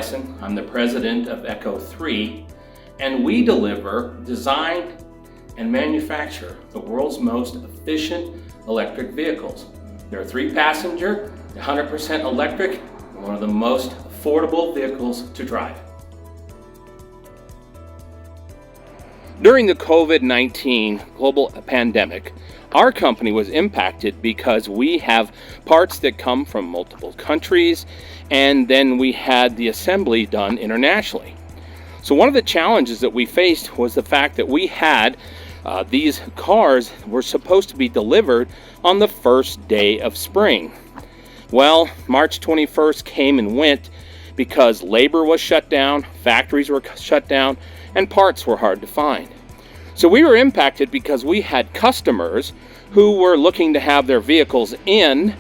Halbeisen. I'm the president of Echo3, and we deliver, design, and manufacture the world's most efficient electric vehicles. They're 3-passenger, 100% electric, and one of the most affordable vehicles to drive. During the COVID-19 global pandemic, our company was impacted because we have parts that come from multiple countries, and then we had the assembly done internationally. So one of the challenges that we faced was the fact that we had these cars were supposed to be delivered on the first day of spring. Well, March 21st came and went because labor was shut down, factories were shut down, and parts were hard to find. So we were impacted because we had customers who were looking to have their vehicles in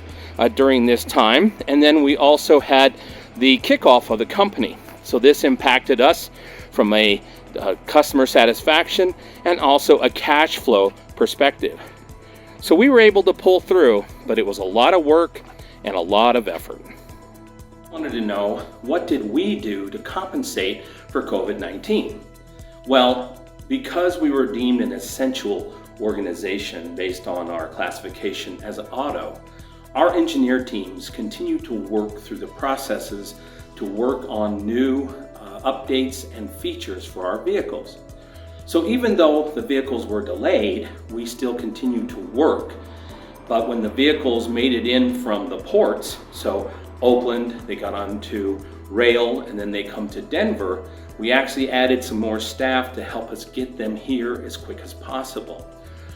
during this time, and then we also had the kickoff of the company. So this impacted us from a customer satisfaction and also a cash flow perspective. So we were able to pull through, but it was a lot of work and a lot of effort. I wanted to know, what did we do to compensate for COVID-19? Well, because we were deemed an essential organization based on our classification as an auto, our engineer teams continue to work through the processes to work on new updates and features for our vehicles. So even though the vehicles were delayed, we still continue to work. But when the vehicles made it in from the ports, so Oakland, they got onto rail, and then they come to Denver, we actually added some more staff to help us get them here as quick as possible.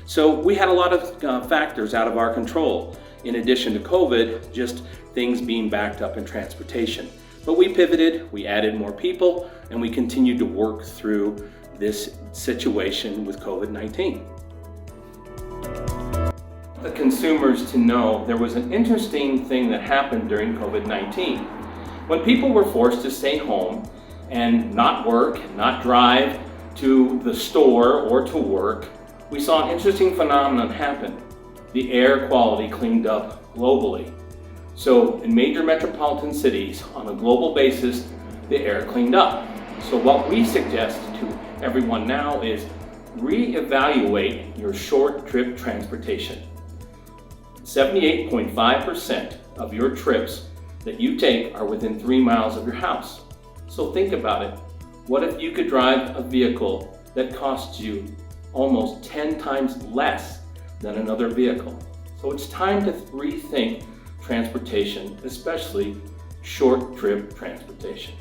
So we had a lot of factors out of our control, in addition to COVID, just things being backed up in transportation. But we pivoted, we added more people, and we continued to work through this situation with COVID-19. The consumers to know there was an interesting thing that happened during COVID-19. When people were forced to stay home and not work, not drive to the store or to work, we saw an interesting phenomenon happen. The air quality cleaned up globally. So in major metropolitan cities, on a global basis, the air cleaned up. So what we suggest to everyone now is reevaluate your short trip transportation. 78.5% of your trips that you take are within 3 miles of your house. So think about it. What if you could drive a vehicle that costs you almost 10 times less than another vehicle? So it's time to rethink transportation, especially short trip transportation.